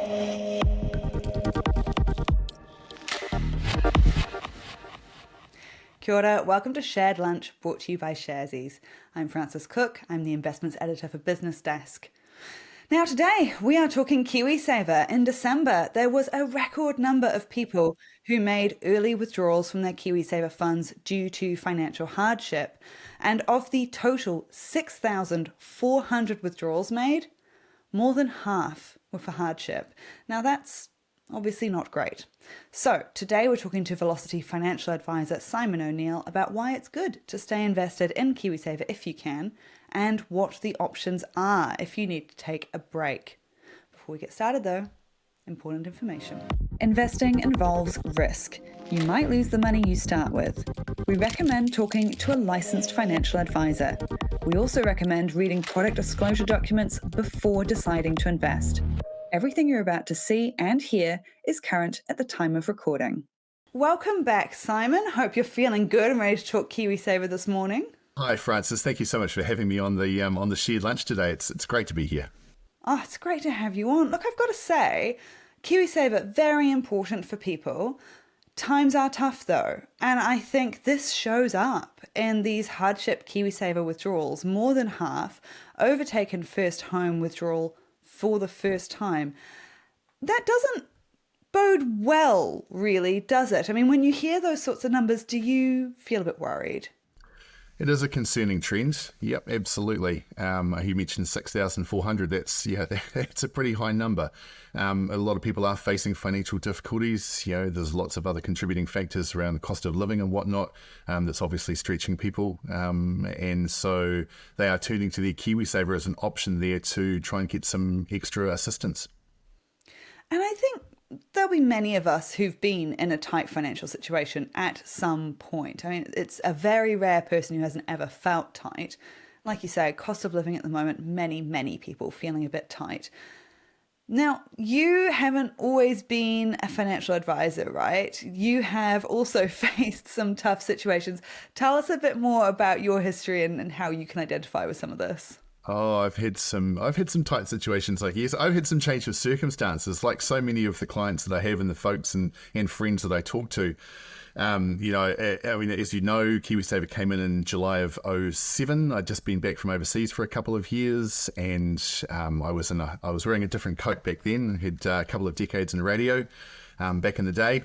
Kia ora, welcome to Shared Lunch, brought to you by Sharesies. I'm Frances Cook, I'm the investments editor for BusinessDesk. Now today, we are talking KiwiSaver. In December, there was a record number of people who made early withdrawals from their KiwiSaver funds due to financial hardship. And of the total 6,400 withdrawals made, more than half were for hardship. Now that's obviously not great. So today we're talking to Velocity financial advisor Simon O'Neill about why it's good to stay invested in KiwiSaver if you can, and what the options are if you need to take a break. Before we get started though, important information. Investing involves risk. You might lose the money you start with. We recommend talking to a licensed financial advisor. We also recommend reading product disclosure documents before deciding to invest. Everything you're about to see and hear is current at the time of recording. Welcome back, Simon. Hope you're feeling good and ready to talk KiwiSaver this morning. Hi, Francis. Thank you so much for having me on the shared lunch today. It's great to be here. Oh, it's great to have you on. Look, I've got to say, KiwiSaver, very important for people. Times are tough though, and I think this shows up in these hardship KiwiSaver withdrawals. More than half overtaken first home withdrawal for the first time. That doesn't bode well, really, does it? I mean, when you hear those sorts of numbers, do you feel a bit worried? It is a concerning trend. Yep, absolutely. You mentioned 6,400. That's a pretty high number. A lot of people are facing financial difficulties. There's lots of other contributing factors around the cost of living and whatnot. That's obviously stretching people. And so they are turning to their KiwiSaver as an option there to try and get some extra assistance. And I think there'll be many of us who've been in a tight financial situation at some point. I mean, it's a very rare person who hasn't ever felt tight. Like you say, cost of living at the moment, many people feeling a bit tight. Now, you haven't always been a financial advisor, right? You have also faced some tough situations. Tell us a bit more about your history and how you can identify with some of this. Oh, I've had some tight situations. Like, yes, I've had some change of circumstances, like so many of the clients that I have and the folks and friends that I talk to. I mean, as you know, KiwiSaver came in July of 2007. I'd just been back from overseas for a couple of years, and I was wearing a different coat back then. Had a couple of decades in radio back in the day.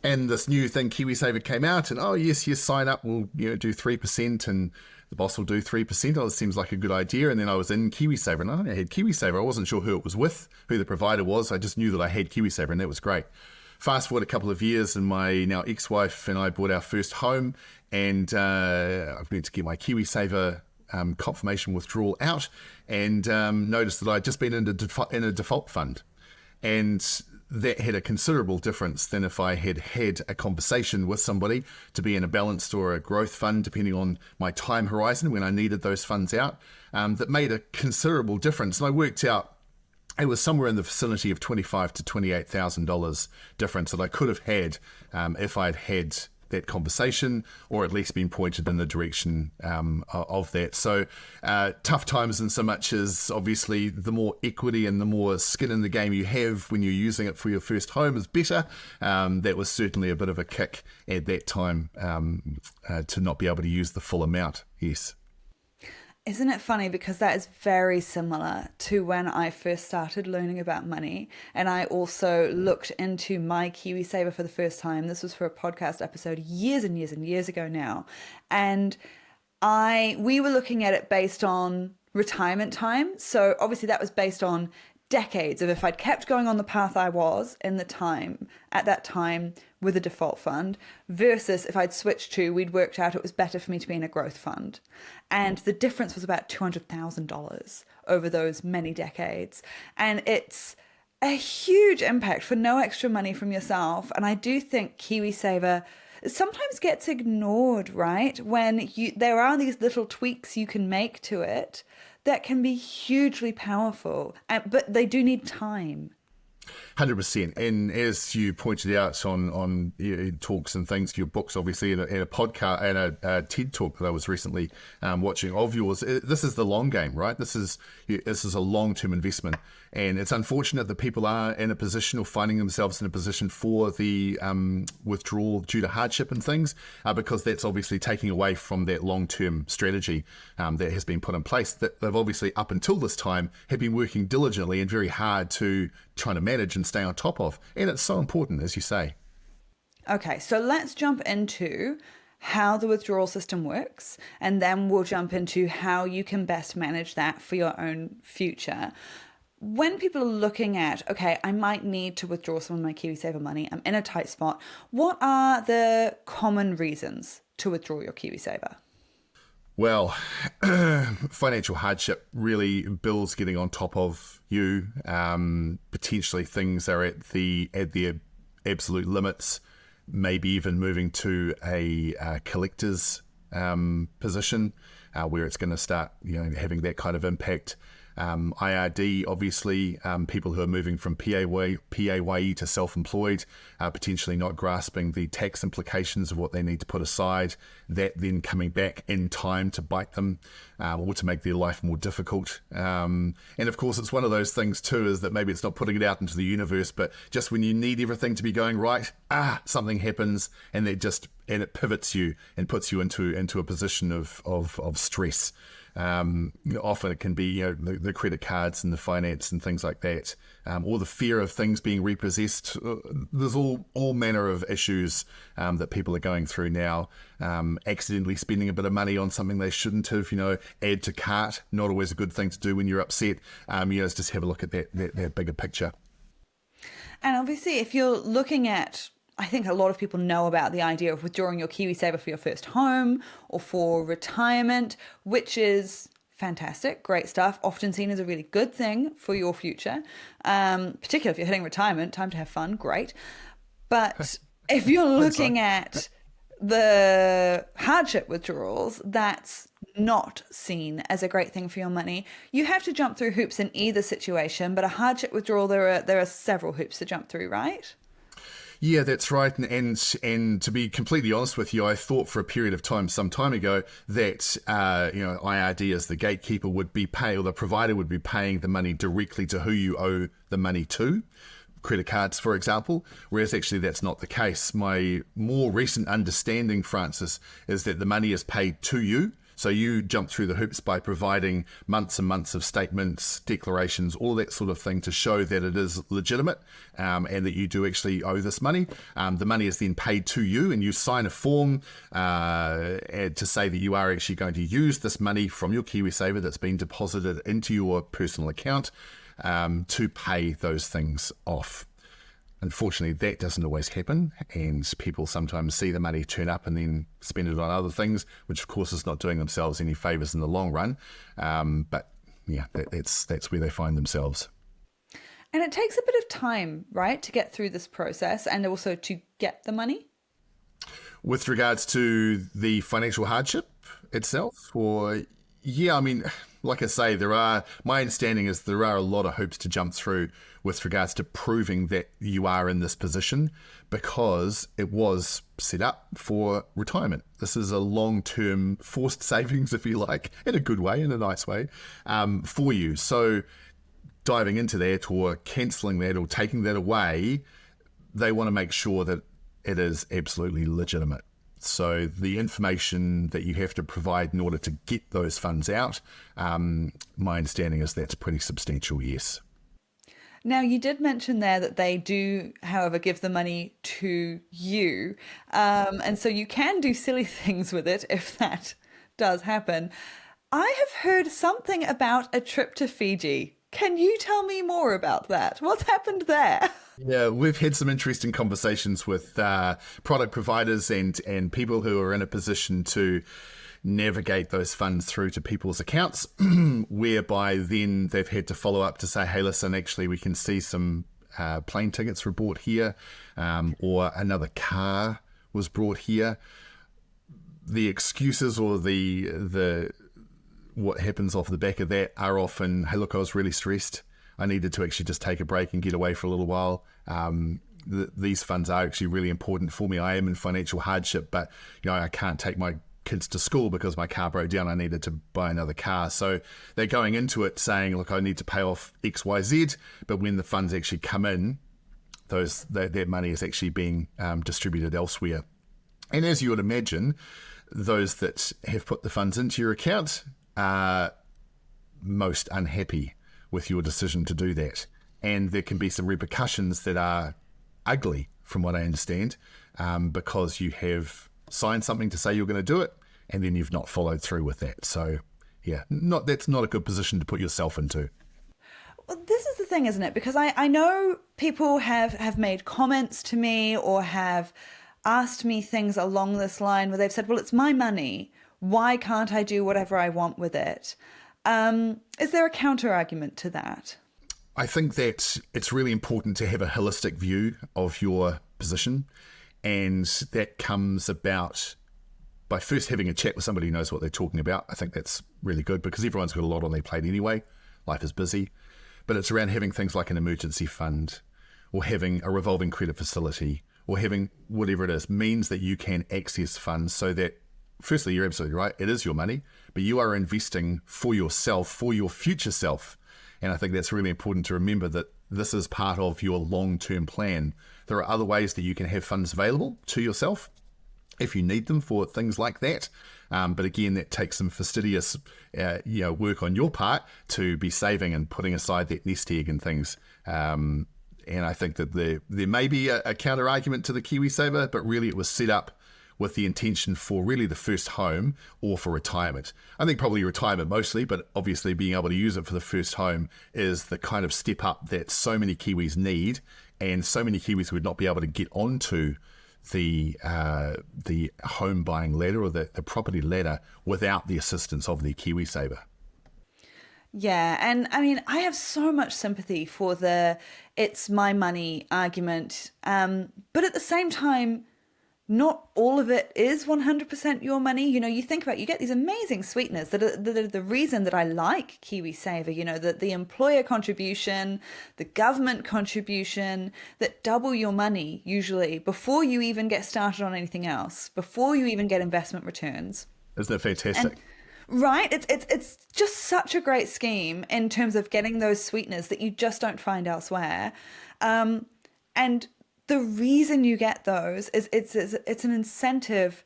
And this new thing, KiwiSaver, came out, and yes, sign up. We'll do 3%, and the boss will do 3%. Oh, it seems like a good idea. And then I was in KiwiSaver, and I had KiwiSaver. I wasn't sure who it was with, who the provider was. I just knew that I had KiwiSaver, and that was great. Fast forward a couple of years, and my now ex-wife and I bought our first home, and I went to get my KiwiSaver confirmation withdrawal out, and noticed that I'd just been in a default fund. And that had a considerable difference than if I had had a conversation with somebody to be in a balanced or a growth fund, depending on my time horizon when I needed those funds out. That made a considerable difference. And I worked out it was somewhere in the vicinity of $25,000 to $28,000 difference that I could have had if I'd had that conversation, or at least been pointed in the direction of that. So tough times in so much as obviously the more equity and the more skin in the game you have when you're using it for your first home is better. That was certainly a bit of a kick at that time to not be able to use the full amount. Yes. Isn't it funny, because that is very similar to when I first started learning about money, and I also looked into my KiwiSaver for the first time. This was for a podcast episode years and years ago now, and we were looking at it based on retirement time. So obviously that was based on decades of if I'd kept going on the path I was at that time with a default fund, versus if I'd switched to, we'd worked out it was better for me to be in a growth fund. And the difference was about $200,000 over those many decades. And it's a huge impact for no extra money from yourself. And I do think KiwiSaver sometimes gets ignored, right? When there are these little tweaks you can make to it that can be hugely powerful, but they do need time. 100%. And as you pointed out on talks and things, your books, obviously, and a podcast and a TED talk that I was recently watching of yours, this is the long game, right? This is a long-term investment. And it's unfortunate that people are in a position or finding themselves in a position for the withdrawal due to hardship and things, because that's obviously taking away from that long-term strategy that has been put in place that they've obviously up until this time have been working diligently and very hard to try to manage and stay on top of. And it's so important, as you say. Okay, so let's jump into how the withdrawal system works, and then we'll jump into how you can best manage that for your own future. When people are looking at, okay, I might need to withdraw some of my KiwiSaver money, I'm in a tight spot, what are the common reasons to withdraw your KiwiSaver? Well, financial hardship, really bills getting on top of you. Potentially things are at the absolute limits. Maybe even moving to a collector's position where it's going to start, having that kind of impact. IRD, obviously, people who are moving from PAYE to self-employed, potentially not grasping the tax implications of what they need to put aside, that then coming back in time to bite them or to make their life more difficult. And of course, it's one of those things too, is that maybe it's not putting it out into the universe, but just when you need everything to be going right, something happens and it pivots you and puts you into a position of stress. Often it can be the credit cards and the finance and things like that, or the fear of things being repossessed. There's all manner of issues that people are going through now. Accidentally spending a bit of money on something they shouldn't have. Add to cart, not always a good thing to do when you're upset. Just have a look at that bigger picture. And obviously, if you're looking at, I think a lot of people know about the idea of withdrawing your KiwiSaver for your first home or for retirement, which is fantastic, great stuff, often seen as a really good thing for your future, particularly if you're hitting retirement, time to have fun, great. But if you're looking at the hardship withdrawals, that's not seen as a great thing for your money. You have to jump through hoops in either situation, but a hardship withdrawal, there are several hoops to jump through, right? Yeah, that's right. And to be completely honest with you, I thought for a period of time, some time ago, that IRD as the gatekeeper would be or the provider would be paying the money directly to who you owe the money to, credit cards, for example, whereas actually that's not the case. My more recent understanding, Francis, is that the money is paid to you. So you jump through the hoops by providing months and months of statements, declarations, all that sort of thing to show that it is legitimate and that you do actually owe this money. The money is then paid to you and you sign a form to say that you are actually going to use this money from your KiwiSaver that's been deposited into your personal account to pay those things off. Unfortunately, that doesn't always happen, and people sometimes see the money turn up and then spend it on other things, which of course is not doing themselves any favours in the long run. But yeah, that's where they find themselves. And it takes a bit of time, right, to get through this process and also to get the money? With regards to the financial hardship itself, like I say, my understanding is there are a lot of hoops to jump through with regards to proving that you are in this position, because it was set up for retirement. This is a long-term forced savings, if you like, in a good way, in a nice way, for you. So diving into that or cancelling that or taking that away, they want to make sure that it is absolutely legitimate. So the information that you have to provide in order to get those funds out, my understanding is that's pretty substantial, yes. Now, you did mention there that they do, however, give the money to you. And so you can do silly things with it if that does happen. I have heard something about a trip to Fiji. Can you tell me more about that? What's happened there? Yeah, we've had some interesting conversations with product providers and people who are in a position to navigate those funds through to people's accounts, whereby then they've had to follow up to say, hey, listen, actually we can see some plane tickets were bought here, or another car was brought here. The excuses or the what happens off the back of that are often, hey, look, I was really stressed. I needed to actually just take a break and get away for a little while. These funds are actually really important for me. I am in financial hardship, but I can't take my kids to school because my car broke down. I needed to buy another car. So they're going into it saying, look, I need to pay off X, Y, Z. But when the funds actually come in, that money is actually being distributed elsewhere. And as you would imagine, those that have put the funds into your account are most unhappy with your decision to do that. And there can be some repercussions that are ugly, from what I understand, because you have signed something to say you're going to do it, and then you've not followed through with that. So, yeah, that's not a good position to put yourself into. Well, this is the thing, isn't it? Because I know people have made comments to me or have asked me things along this line where they've said, well, it's my money. Why can't I do whatever I want with it? Is there a counter argument to that? I think that it's really important to have a holistic view of your position. And that comes about by first having a chat with somebody who knows what they're talking about. I think that's really good because everyone's got a lot on their plate anyway. Life is busy. But it's around having things like an emergency fund or having a revolving credit facility or having whatever it is means that you can access funds so that, firstly, you're absolutely right, it is your money, but you are investing for yourself, for your future self. And I think that's really important to remember that this is part of your long-term plan. There are other ways that you can have funds available to yourself if you need them for things like that. But again, that takes some fastidious work on your part to be saving and putting aside that nest egg and things. And I think that there may be a counter argument to the KiwiSaver, but really it was set up with the intention for really the first home or for retirement. I think probably retirement mostly, but obviously being able to use it for the first home is the kind of step up that so many Kiwis need, and so many Kiwis would not be able to get onto the home buying ladder or the property ladder without the assistance of the KiwiSaver. Yeah, and I mean, I have so much sympathy for the it's my money argument, but at the same time, not all of it is 100% your money. You know, you think about, you get these amazing sweeteners that are the reason that I like KiwiSaver, you know, the employer contribution, the government contribution that double your money usually before you even get started on anything else, before you even get investment returns. Isn't that fantastic? Right, it's just such a great scheme in terms of getting those sweeteners that you just don't find elsewhere, and the reason you get those is it's an incentive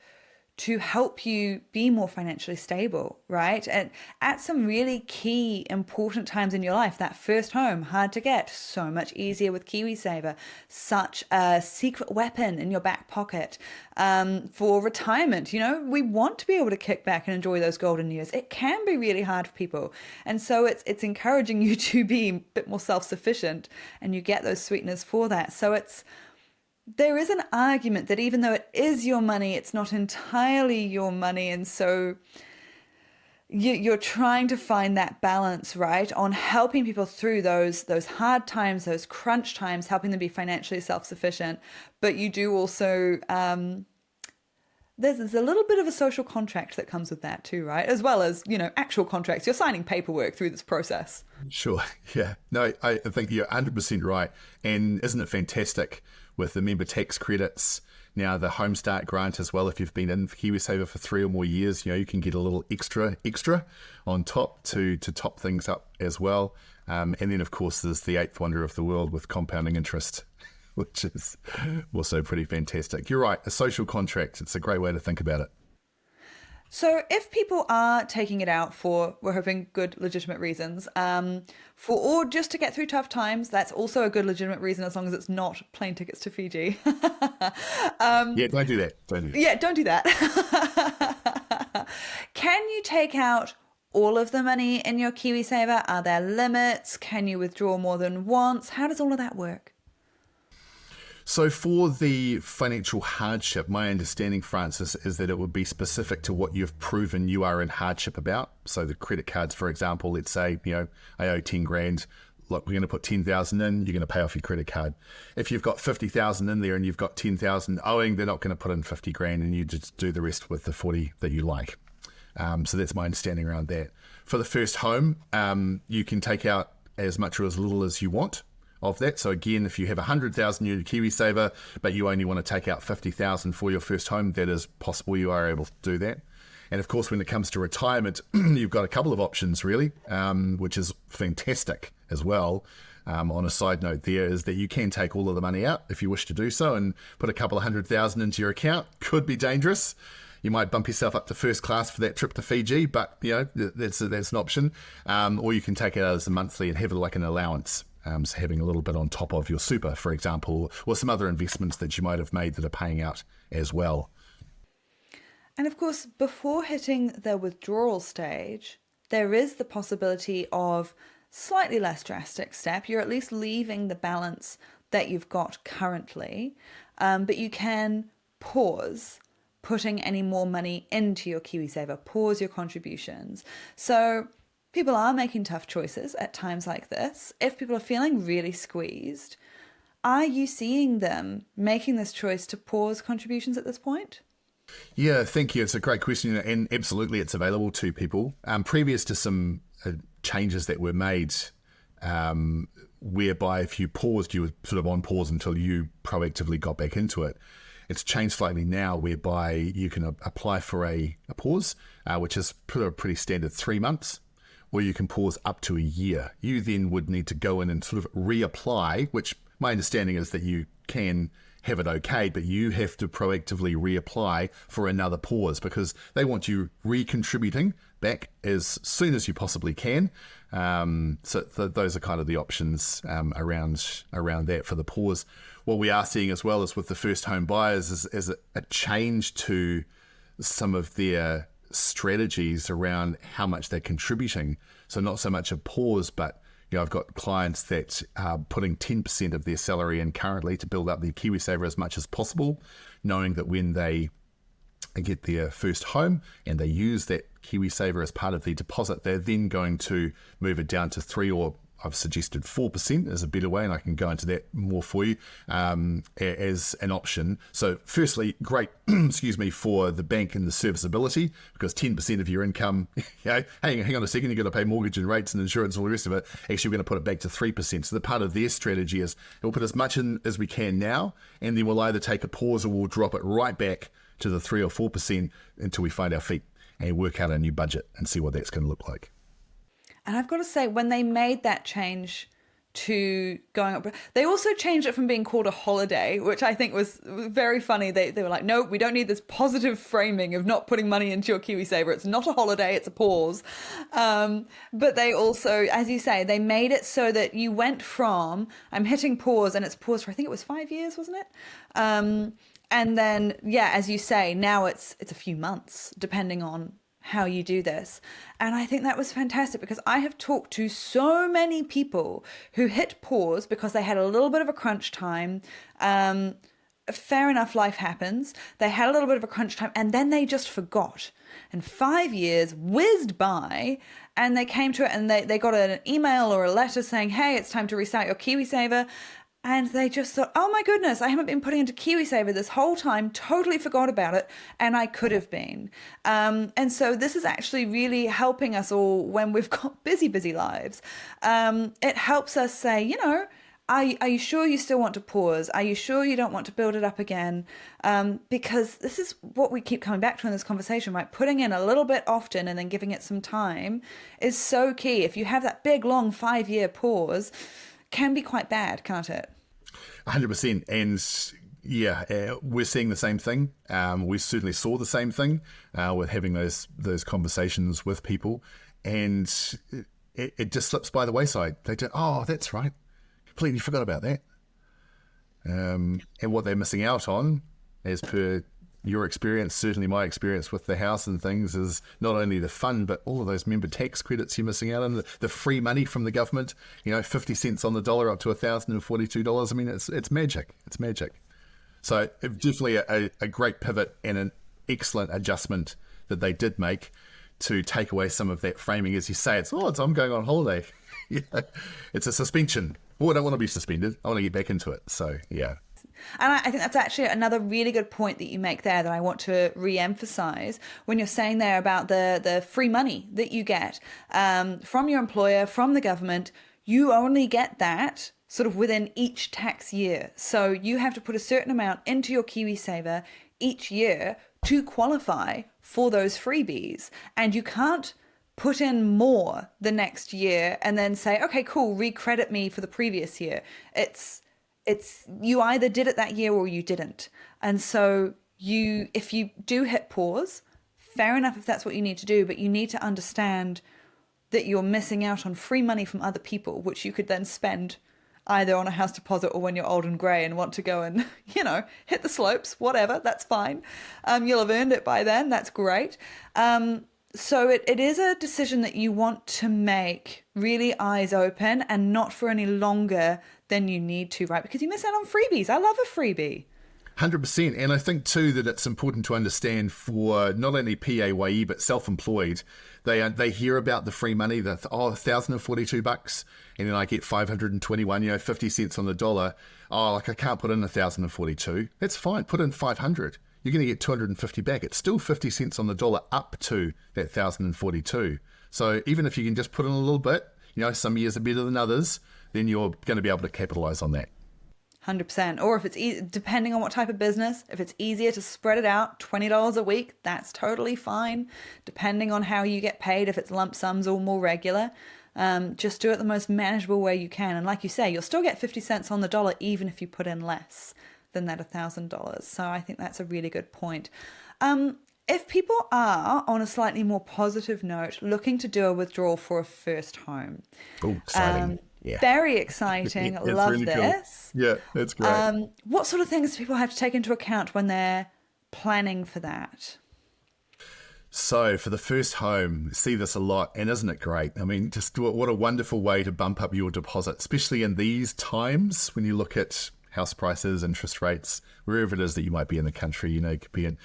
to help you be more financially stable, right? And at some really key, important times in your life, that first home, hard to get, so much easier with KiwiSaver, such a secret weapon in your back pocket. For retirement, you know, we want to be able to kick back and enjoy those golden years. It can be really hard for people. And so it's encouraging you to be a bit more self-sufficient, and you get those sweeteners for that. So there is an argument that even though it is your money, it's not entirely your money. And so you're trying to find that balance, right, on helping people through those hard times, those crunch times, helping them be financially self-sufficient. But you do also, there's a little bit of a social contract that comes with that too, right? As well as, you know, actual contracts. You're signing paperwork through this process. Sure. Yeah. No, I think you're 100% right. And isn't it fantastic with the member tax credits, now the Home Start grant as well? If you've been in KiwiSaver for 3 or more years, you know, you can get a little extra on top to top things up as well. And then, of course, there's the eighth wonder of the world with compounding interest, which is also pretty fantastic. You're right. A social contract. It's a great way to think about it. So if people are taking it out for, we're hoping, good, legitimate reasons, or just to get through tough times, that's also a good, legitimate reason, as long as it's not plane tickets to Fiji. Yeah, don't do that. Yeah, don't do that. Can you take out all of the money in your KiwiSaver? Are there limits? Can you withdraw more than once? How does all of that work? So for the financial hardship, my understanding, Francis, is that it would be specific to what you've proven you are in hardship about. So the credit cards, for example, let's say, you know, I owe 10 grand. Look, we're going to put 10,000 in. You're going to pay off your credit card. If you've got 50,000 in there and you've got 10,000 owing, they're not going to put in 50 grand and you just do the rest with the 40 that you like. So that's my understanding around that. For the first home, you can take out as much or as little as you want of that. So again, if you have 100,000 in your KiwiSaver, but you only want to take out 50,000 for your first home, that is possible. You are able to do that. And of course, when it comes to retirement, you've got a couple of options really, which is fantastic as well. On a side note there is that you can take all of the money out if you wish to do so and put a couple of $100,000 into your account. Could be dangerous. You might bump yourself up to first class for that trip to Fiji, but that's an option. Or you can take it out as a monthly and have it like an allowance. So having a little bit on top of your super, for example, or some other investments that you might have made that are paying out as well. And of course, before hitting the withdrawal stage, there is the possibility of slightly less drastic step. You're at least leaving the balance that you've got currently, but you can pause putting any more money into your KiwiSaver, pause your contributions. So people are making tough choices at times like this. If people are feeling really squeezed, are you seeing them making this choice to pause contributions at this point? Yeah, thank you. It's a great question, and absolutely it's available to people. Previous to some changes that were made, whereby if you paused, you were sort of on pause until you proactively got back into it. It's changed slightly now, whereby you can apply for a pause, which is pretty standard 3 months, or you can pause up to a year. You then would need to go in and sort of reapply, which my understanding is that you can have it okay, but you have to proactively reapply for another pause because they want you recontributing back as soon as you possibly can. So those are kind of the options around that for the pause. What we are seeing as well is with the first home buyers is a change to some of their strategies around how much they're contributing. So not so much a pause, but I've got clients that are putting 10% of their salary in currently to build up their KiwiSaver as much as possible, knowing that when they get their first home and they use that KiwiSaver as part of the deposit, they're then going to move it down to 3, or I've suggested 4% as a better way, and I can go into that more for you as an option. So firstly, great, excuse me, for the bank and the serviceability, because 10% of your income, hang on a second, you've got to pay mortgage and rates and insurance and all the rest of it. Actually, we're going to put it back to 3%. So the part of their strategy is we'll put as much in as we can now, and then we'll either take a pause or we'll drop it right back to the 3 or 4% until we find our feet and work out a new budget and see what that's going to look like. And I've got to say, when they made that change to going up, they also changed it from being called a holiday, which I think was very funny. They were like, no, we don't need this positive framing of not putting money into your KiwiSaver. It's not a holiday, it's a pause. But they also, as you say, they made it so that you went from, I'm hitting pause, and it's pause for, I think it was 5 years, wasn't it? And then, as you say, now it's a few months, depending on how you do this. And I think that was fantastic, because I have talked to so many people who hit pause because they had a little bit of a crunch time. Fair enough, life happens. They had a little bit of a crunch time and then they just forgot. And 5 years whizzed by, and they came to it and they got an email or a letter saying, hey, it's time to restart your KiwiSaver. And they just thought, oh my goodness, I haven't been putting into KiwiSaver this whole time, totally forgot about it, and I could have been. And so this is actually really helping us all when we've got busy lives. It helps us say, are you sure you still want to pause? Are you sure you don't want to build it up again? Because this is what we keep coming back to in this conversation, right? Putting in a little bit often and then giving it some time is so key. If you have that big, long 5-year pause, can be quite bad, can't it? 100%. And we're seeing the same thing. We certainly saw the same thing with having those conversations with people, and it just slips by the wayside. They do, oh, that's right, completely forgot about that. And what they're missing out on, as per your experience, certainly my experience with the house and things, is not only the fun, but all of those member tax credits you're missing out on, the free money from the government, 50 cents on the dollar up to $1,042. I mean, it's magic. It's magic. So definitely a great pivot and an excellent adjustment that they did make to take away some of that framing. As you say, I'm going on holiday. It's a suspension. Oh, I don't want to be suspended. I want to get back into it. So, yeah. And I think that's actually another really good point that you make there that I want to re-emphasize when you're saying there about the free money that you get from your employer, from the government. You only get that sort of within each tax year. So you have to put a certain amount into your KiwiSaver each year to qualify for those freebies. And you can't put in more the next year and then say, okay, cool, recredit me for the previous year. It's you either did it that year or you didn't. And so if you do hit pause, fair enough if that's what you need to do, but you need to understand that you're missing out on free money from other people, which you could then spend either on a house deposit or when you're old and grey and want to go and, hit the slopes, whatever, that's fine. You'll have earned it by then, that's great. So it is a decision that you want to make really eyes open and not for any longer than you need to, right? Because you miss out on freebies. I love a freebie. 100%. And I think too that it's important to understand for not only PAYE but self-employed, they hear about the free money, that $1,042, and then I get 521, 50 cents on the dollar. I can't put in 1,042. That's fine. Put in 500. You're going to get 250 back. It's still 50 cents on the dollar up to that 1,042. So even if you can just put in a little bit, some years are better than others, then you're going to be able to capitalize on that. 100%. Or if it's depending on what type of business, if it's easier to spread it out, $20 a week, that's totally fine. Depending on how you get paid, if it's lump sums or more regular, just do it the most manageable way you can. And like you say, you'll still get 50 cents on the dollar even if you put in less than that $1,000. So I think that's a really good point. If people are, on a slightly more positive note, looking to do a withdrawal for a first home. Oh, exciting. Yeah. Very exciting. Love really this. Cool. Yeah, that's great. What sort of things do people have to take into account when they're planning for that? So for the first home, see this a lot, and isn't it great? I mean, just what a wonderful way to bump up your deposit, especially in these times when you look at house prices, interest rates, wherever it is that you might be in the country. It could be in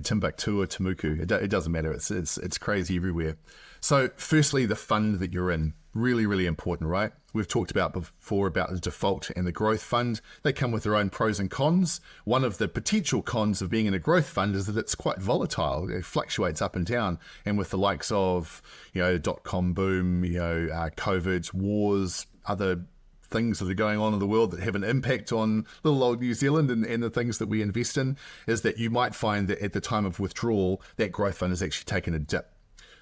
Timbuktu or Temuku. It doesn't matter. It's crazy everywhere. So firstly, the fund that you're in, really, really important, right? We've talked about before about the default and the growth fund. They come with their own pros and cons. One of the potential cons of being in a growth fund is that it's quite volatile. It fluctuates up and down. And with the likes of, dot-com boom, COVID, wars, other things that are going on in the world that have an impact on little old New Zealand and the things that we invest in, is that you might find that at the time of withdrawal, that growth fund has actually taken a dip.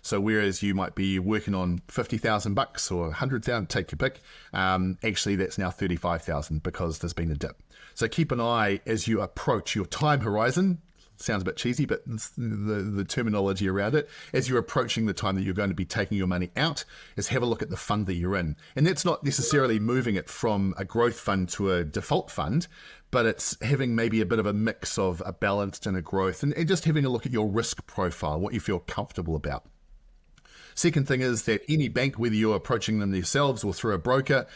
So whereas you might be working on $50,000 or $100,000, take your pick, actually that's now $35,000 because there's been a dip. So keep an eye as you approach your time horizon. Sounds a bit cheesy, but the terminology around it, as you're approaching the time that you're going to be taking your money out, is have a look at the fund that you're in. And that's not necessarily moving it from a growth fund to a default fund, but it's having maybe a bit of a mix of a balanced and a growth, and just having a look at your risk profile, what you feel comfortable about. Second thing is that any bank, whether you're approaching them yourselves or through a broker,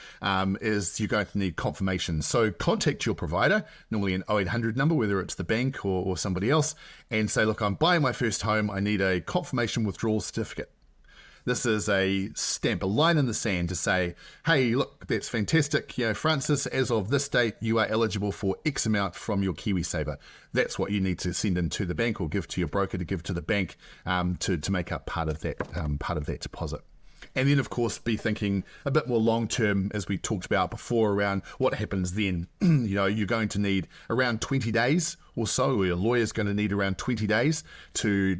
is you're going to need confirmation. So contact your provider, normally an 0800 number, whether it's the bank or somebody else, and say, look, I'm buying my first home. I need a confirmation withdrawal certificate. This is a stamp, a line in the sand to say, hey, look, that's fantastic. Francis, as of this date, you are eligible for X amount from your KiwiSaver. That's what you need to send into the bank or give to your broker to give to the bank to make up part of that deposit. And then, of course, be thinking a bit more long-term, as we talked about before, around what happens then. You're going to need around 20 days or so, or your lawyer's going to need around 20 days to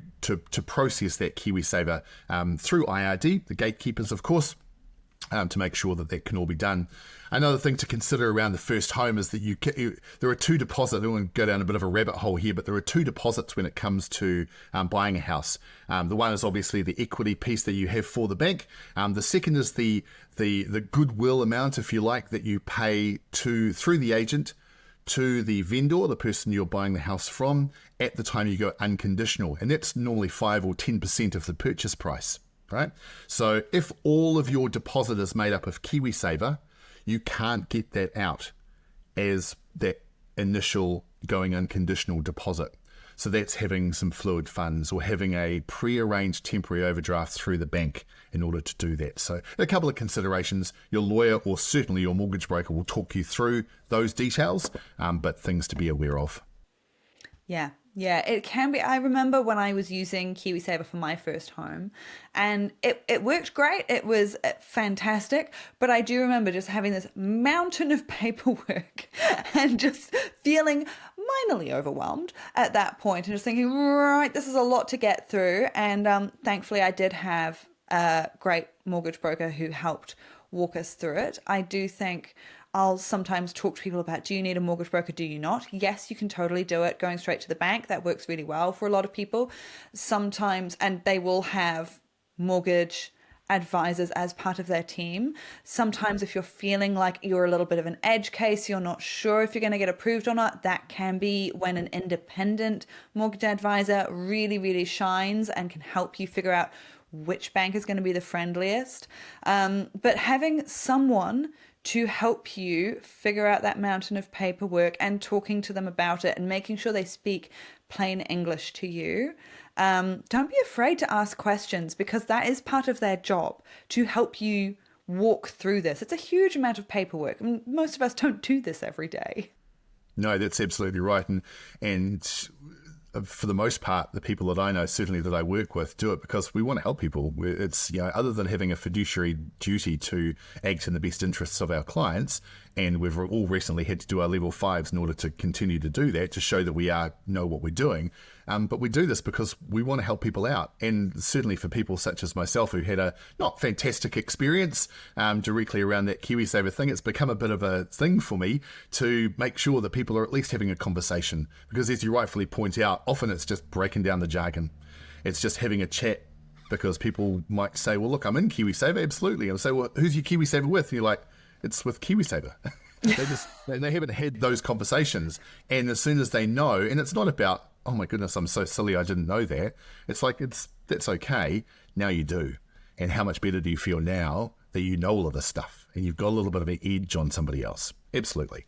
process that KiwiSaver through IRD, the gatekeepers, of course, to make sure that can all be done. Another thing to consider around the first home is that there are two deposits. I don't want to go down a bit of a rabbit hole here, but there are two deposits when it comes to buying a house. The one is obviously the equity piece that you have for the bank. The second is the goodwill amount, if you like, that you pay through the agent to the vendor, the person you're buying the house from, at the time you go unconditional. And that's normally 5 or 10% of the purchase price, right? So if all of your deposit is made up of KiwiSaver, you can't get that out as that initial going unconditional deposit. So that's having some fluid funds or having a pre-arranged temporary overdraft through the bank in order to do that. So a couple of considerations. Your lawyer or certainly your mortgage broker will talk you through those details, but things to be aware of. Yeah, Yeah, it can be. I remember when I was using KiwiSaver for my first home, and it worked great. It was fantastic. But I do remember just having this mountain of paperwork and just feeling minorly overwhelmed at that point and just thinking, right, this is a lot to get through. And thankfully, I did have a great mortgage broker who helped walk us through it. I do think I'll sometimes talk to people about, do you need a mortgage broker? Do you not? Yes, you can totally do it going straight to the bank. That works really well for a lot of people. Sometimes, and they will have mortgage advisors as part of their team. Sometimes if you're feeling like you're a little bit of an edge case, you're not sure if you're going to get approved or not, that can be when an independent mortgage advisor really, really shines and can help you figure out which bank is going to be the friendliest. But having someone to help you figure out that mountain of paperwork and talking to them about it and making sure they speak plain English to you. Don't be afraid to ask questions, because that is part of their job, to help you walk through this. It's a huge amount of paperwork. Most of us don't do this every day. No, that's absolutely right. And for the most part, the people that I know, certainly that I work with, do it because we want to help people. It's, other than having a fiduciary duty to act in the best interests of our clients, and we've all recently had to do our level 5s in order to continue to do that, to show that we know what we're doing. But we do this because we want to help people out. And certainly for people such as myself who had a not fantastic experience directly around that KiwiSaver thing, it's become a bit of a thing for me to make sure that people are at least having a conversation. Because as you rightfully point out, often it's just breaking down the jargon. It's just having a chat, because people might say, well, look, I'm in KiwiSaver, absolutely. And I'll say, well, who's your KiwiSaver with? And you're like, it's with KiwiSaver. They haven't had those conversations. And as soon as they know, and it's not about, oh my goodness, I'm so silly, I didn't know that. It's like, that's okay. Now you do. And how much better do you feel now that you know all of this stuff and you've got a little bit of an edge on somebody else? Absolutely.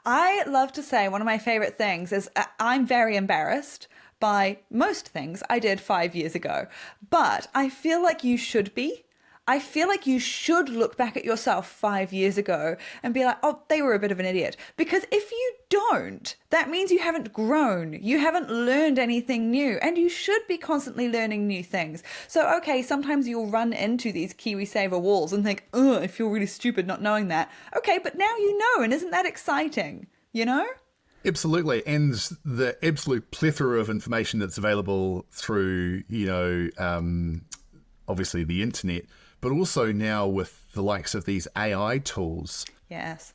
I love to say one of my favorite things is I'm very embarrassed by most things I did 5 years ago, but I feel like you should be. I feel like you should look back at yourself 5 years ago and be like, oh, they were a bit of an idiot. Because if you don't, that means you haven't grown. You haven't learned anything new. And you should be constantly learning new things. So, okay, sometimes you'll run into these KiwiSaver walls and think, oh, I feel really stupid not knowing that. Okay, but now you know, and isn't that exciting? You know? Absolutely. And the absolute plethora of information that's available through, obviously the internet, but also now with the likes of these AI tools. Yes.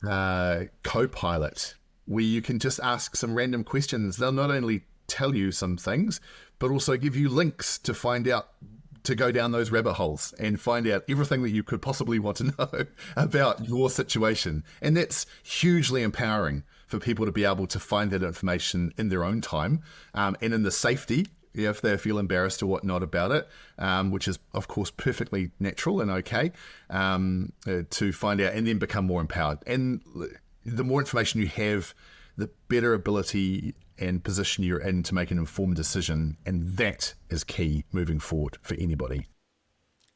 Copilot, where you can just ask some random questions. They'll not only tell you some things, but also give you links to find out, to go down those rabbit holes and find out everything that you could possibly want to know about your situation. And that's hugely empowering for people to be able to find that information in their own time, and in the safety, if they feel embarrassed or whatnot about it, which is, of course, perfectly natural and okay, to find out and then become more empowered. And the more information you have, the better ability and position you're in to make an informed decision. And that is key moving forward for anybody.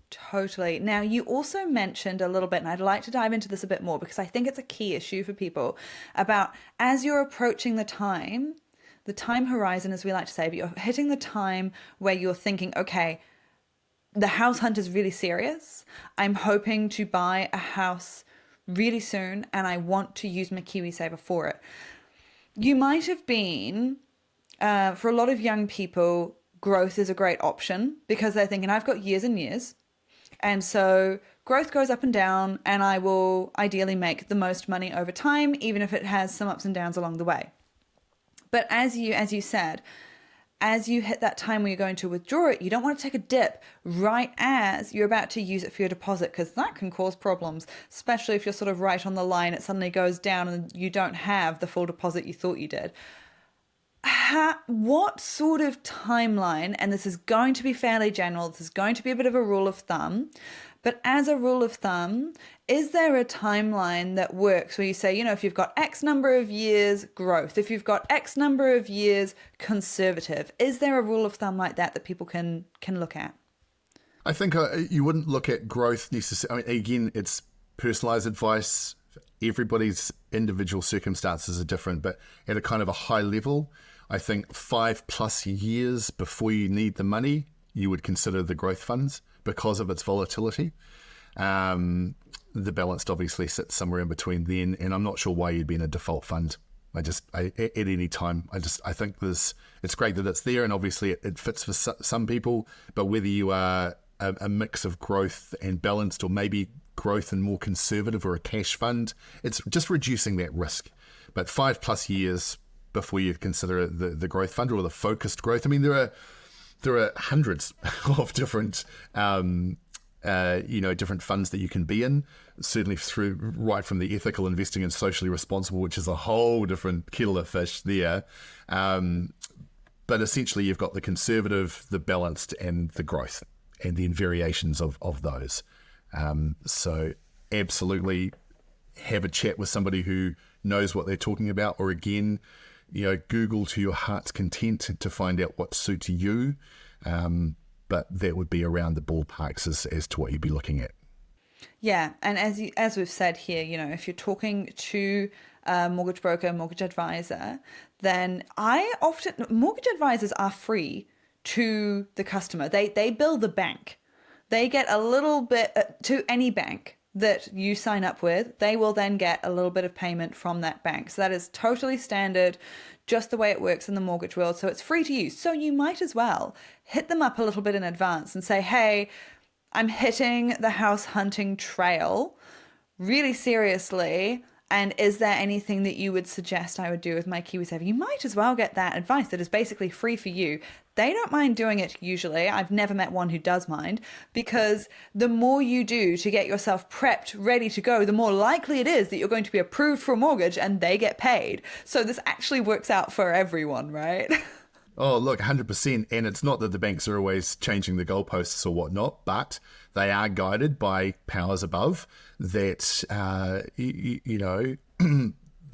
Totally. Now, you also mentioned a little bit, and I'd like to dive into this a bit more because I think it's a key issue for people, about as you're approaching the time horizon, as we like to say, but you're hitting the time where you're thinking, okay, the house hunt is really serious. I'm hoping to buy a house really soon and I want to use my KiwiSaver for it. You might have been, for a lot of young people, growth is a great option because they're thinking, I've got years and years. And so growth goes up and down, and I will ideally make the most money over time, even if it has some ups and downs along the way. But as you said, as you hit that time where you're going to withdraw it, you don't want to take a dip right as you're about to use it for your deposit, because that can cause problems, especially if you're sort of right on the line, it suddenly goes down and you don't have the full deposit you thought you did. What sort of timeline, and this is going to be fairly general, this is going to be a bit of a rule of thumb, but as a rule of thumb, is there a timeline that works where you say, if you've got X number of years growth, if you've got X number of years conservative, is there a rule of thumb like that people can look at? I think you wouldn't look at growth necessarily. I mean, again, it's personalized advice. Everybody's individual circumstances are different, but at a kind of a high level, I think 5+ years before you need the money, you would consider the growth funds because of its volatility. The balanced obviously sits somewhere in between then, and I'm not sure why you'd be in a default fund. At any time, I think it's great that it's there, and obviously it fits for some people, but whether you are a mix of growth and balanced, or maybe growth and more conservative, or a cash fund, it's just reducing that risk. But 5+ years before you consider the growth fund or the focused growth. I mean, there are hundreds of different different funds that you can be in, certainly right from the ethical investing and socially responsible, which is a whole different kettle of fish there. But essentially you've got the conservative, the balanced, and the growth, and then variations of those. So absolutely have a chat with somebody who knows what they're talking about, or again, Google to your heart's content to find out what suits you. But that would be around the ballparks as to what you'd be looking at. Yeah, and as we've said here, if you're talking to a mortgage broker, mortgage advisor, then mortgage advisors are free to the customer. They bill the bank. They get a little bit to any bank that you sign up with. They will then get a little bit of payment from that bank. So that is totally standard, just the way it works in the mortgage world. So it's free to use. So you might as well hit them up a little bit in advance and say, hey, I'm hitting the house hunting trail really seriously. And is there anything that you would suggest I would do with my KiwiSaver? You might as well get that advice that is basically free for you. They don't mind doing it usually. I've never met one who does mind, because the more you do to get yourself prepped, ready to go, the more likely it is that you're going to be approved for a mortgage and they get paid. So this actually works out for everyone, right? Oh, look, 100%. And it's not that the banks are always changing the goalposts or whatnot, but they are guided by powers above that,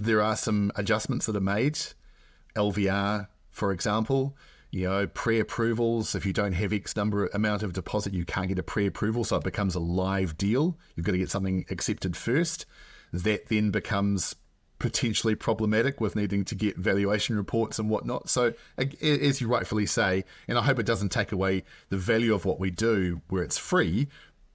there are some adjustments that are made. LVR, for example, pre-approvals. If you don't have X amount of deposit, you can't get a pre-approval. So it becomes a live deal. You've got to get something accepted first. That then becomes potentially problematic with needing to get valuation reports and whatnot. So as you rightfully say, and I hope it doesn't take away the value of what we do where it's free,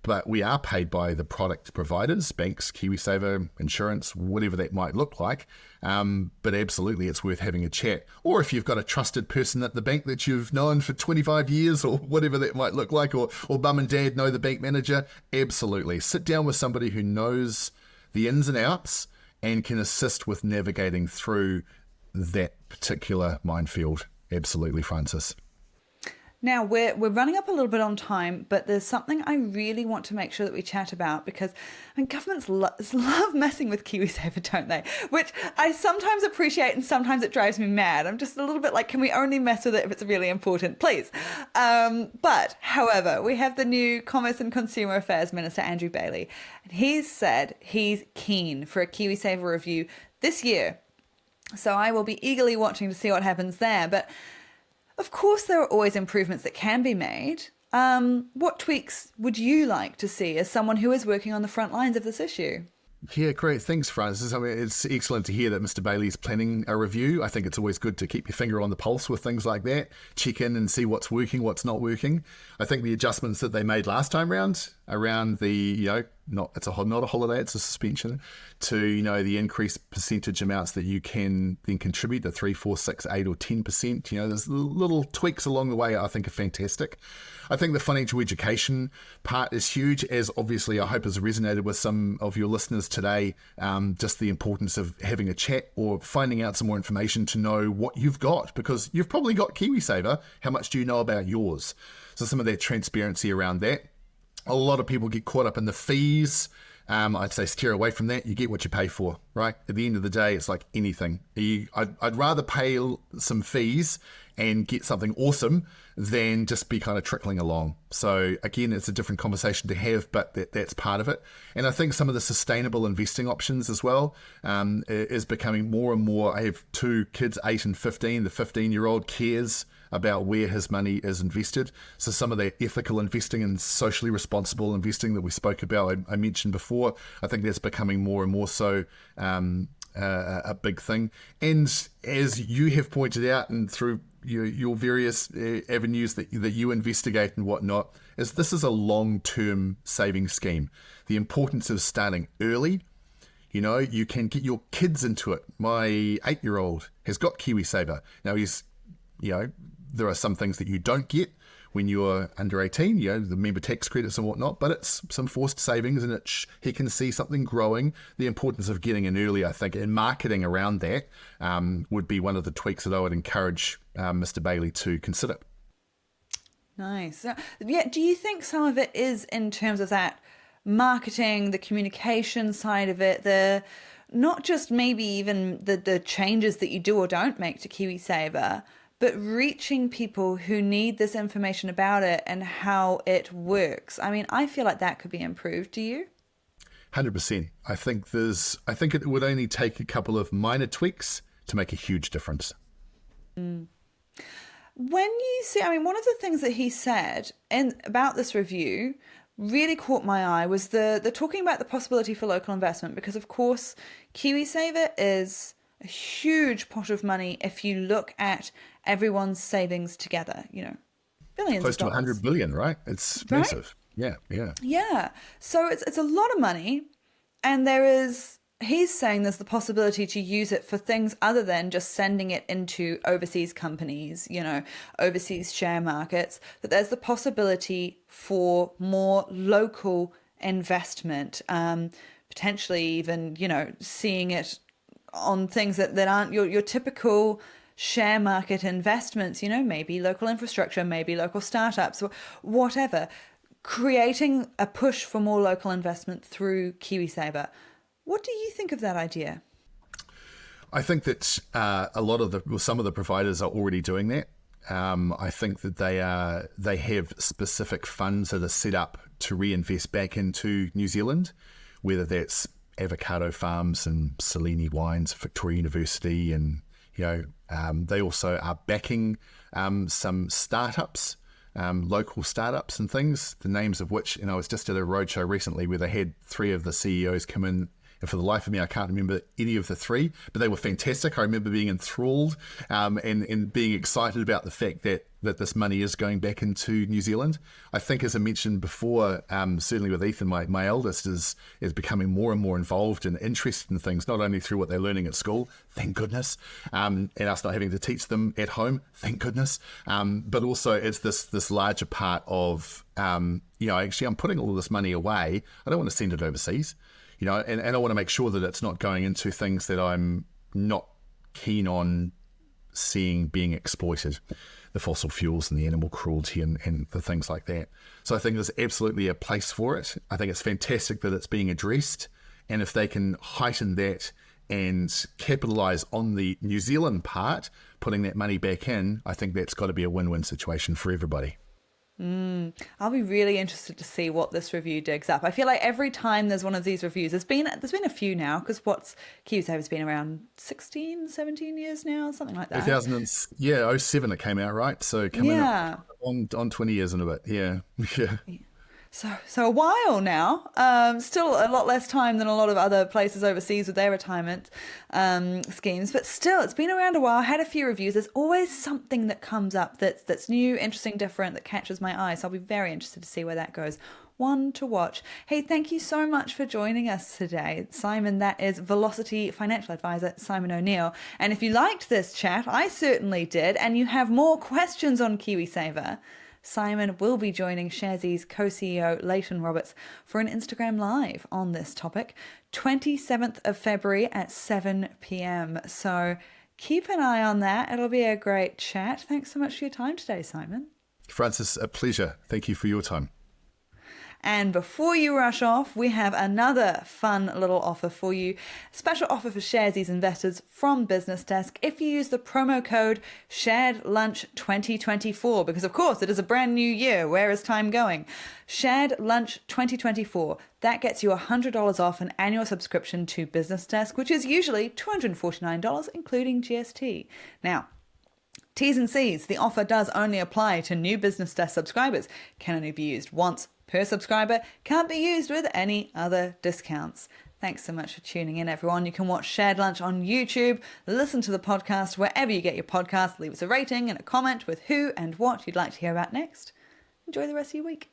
but we are paid by the product providers, banks, KiwiSaver, insurance, whatever that might look like. But absolutely, it's worth having a chat. Or if you've got a trusted person at the bank that you've known for 25 years or whatever that might look like, or mum and dad know the bank manager, absolutely. Sit down with somebody who knows the ins and outs and can assist with navigating through that particular minefield. Absolutely, Francis. Now, we're running up a little bit on time, but there's something I really want to make sure that we chat about, because governments love messing with KiwiSaver, don't they? Which I sometimes appreciate and sometimes it drives me mad. I'm just a little bit like, can we only mess with it if it's really important, please? But, however, we have the new Commerce and Consumer Affairs Minister, Andrew Bailey, and he's said he's keen for a KiwiSaver review this year. So I will be eagerly watching to see what happens there. But of course, there are always improvements that can be made. What tweaks would you like to see as someone who is working on the front lines of this issue? Yeah, great. Thanks, Francis. I mean, it's excellent to hear that Mr. Bailey's planning a review. I think it's always good to keep your finger on the pulse with things like that. Check in and see what's working, what's not working. I think the adjustments that they made last time around the, not a holiday, it's a suspension, to, the increased percentage amounts that you can then contribute, the 3, 4, 6, 8 or 10%. There's little tweaks along the way I think are fantastic. I think the financial education part is huge, as obviously I hope has resonated with some of your listeners today. Just the importance of having a chat or finding out some more information to know what you've got, because you've probably got KiwiSaver. How much do you know about yours? So some of that transparency around that. A lot of people get caught up in the fees. I'd say steer away from that. You get what you pay for, right? At the end of the day, it's like anything. I'd rather pay some fees and get something awesome than just be kind of trickling along. So again, it's a different conversation to have, but that's part of it. And I think some of the sustainable investing options as well is becoming more and more. I have 2 kids, 8 and 15. The 15-year-old cares about where his money is invested. So some of that ethical investing and socially responsible investing that we spoke about, I mentioned before, I think that's becoming more and more so a big thing. And as you have pointed out, and through your various avenues that you investigate and whatnot, is this is a long-term saving scheme. The importance of starting early. You can get your kids into it. My 8-year-old has got KiwiSaver. Now there are some things that you don't get when you're under 18, the member tax credits and whatnot, but it's some forced savings, and he can see something growing. The importance of getting in early, I think, and marketing around that would be one of the tweaks that I would encourage Mr. Bailey to consider. Nice. Yeah. Do you think some of it is in terms of that marketing, the communication side of it, not just maybe even the changes that you do or don't make to KiwiSaver, but reaching people who need this information about it and how it works? I mean, I feel like that could be improved. Do you? 100%. I think it would only take a couple of minor tweaks to make a huge difference. When you see, I mean, one of the things that he said about this review really caught my eye was the talking about the possibility for local investment, because of course KiwiSaver is a huge pot of money if you look at everyone's savings together, billions close of dollars. To 100 billion, right? It's right? Massive. Yeah. So it's a lot of money, and he's saying there's the possibility to use it for things other than just sending it into overseas companies, overseas share markets, that there's the possibility for more local investment, potentially even, seeing it on things that aren't your typical share market investments, maybe local infrastructure, maybe local startups, or whatever, creating a push for more local investment through KiwiSaver. What do you think of that idea? I think that some of the providers are already doing that. I think that they have specific funds that are set up to reinvest back into New Zealand, whether that's avocado farms and Cellini wines, Victoria University, and they also are backing some startups, local startups and things, the names of which, I was just at a roadshow recently where they had 3 of the CEOs come in, and for the life of me, I can't remember any of the 3, but they were fantastic. I remember being enthralled and being excited about the fact that this money is going back into New Zealand. I think, as I mentioned before, certainly with Ethan, my eldest is becoming more and more involved and interested in things, not only through what they're learning at school, thank goodness, and us not having to teach them at home, thank goodness, but also it's this larger part of, actually I'm putting all of this money away. I don't want to send it overseas. And I want to make sure that it's not going into things that I'm not keen on seeing being exploited, the fossil fuels and the animal cruelty and the things like that. So I think there's absolutely a place for it. I think it's fantastic that it's being addressed. And if they can heighten that and capitalize on the New Zealand part, putting that money back in, I think that's got to be a win-win situation for everybody. I'll be really interested to see what this review digs up. I feel like every time there's one of these reviews, there's been a few now, because KiwiSaver's been around 16, 17 years now, something like that. 07 it came out, right? So coming up on 20 years in a bit. Yeah. So a while now, still a lot less time than a lot of other places overseas with their retirement schemes, but still it's been around a while. I had a few reviews. There's always something that comes up that's new, interesting, different, that catches my eye. So I'll be very interested to see where that goes. One to watch. Hey, thank you so much for joining us today, Simon. That is Velocity Financial Advisor Simon O'Neill. And if you liked this chat, I certainly did, and you have more questions on KiwiSaver, Simon will be joining Sharesies co-CEO Leighton Roberts for an Instagram Live on this topic, 27th of February at 7 p.m. So keep an eye on that. It'll be a great chat. Thanks so much for your time today, Simon. Francis, a pleasure. Thank you for your time. And before you rush off, we have another fun little offer for you. Special offer for Sharesies investors from BusinessDesk if you use the promo code SharedLunch2024, because of course it is a brand new year. Where is time going? SharedLunch2024. That gets you $100 off an annual subscription to BusinessDesk, which is usually $249, including GST. Now, T's and C's, the offer does only apply to new BusinessDesk subscribers, can only be used once per subscriber, can't be used with any other discounts. Thanks so much for tuning in, everyone. You can watch Shared Lunch on YouTube, listen to the podcast wherever you get your podcast, leave us a rating and a comment with who and what you'd like to hear about next. Enjoy the rest of your week.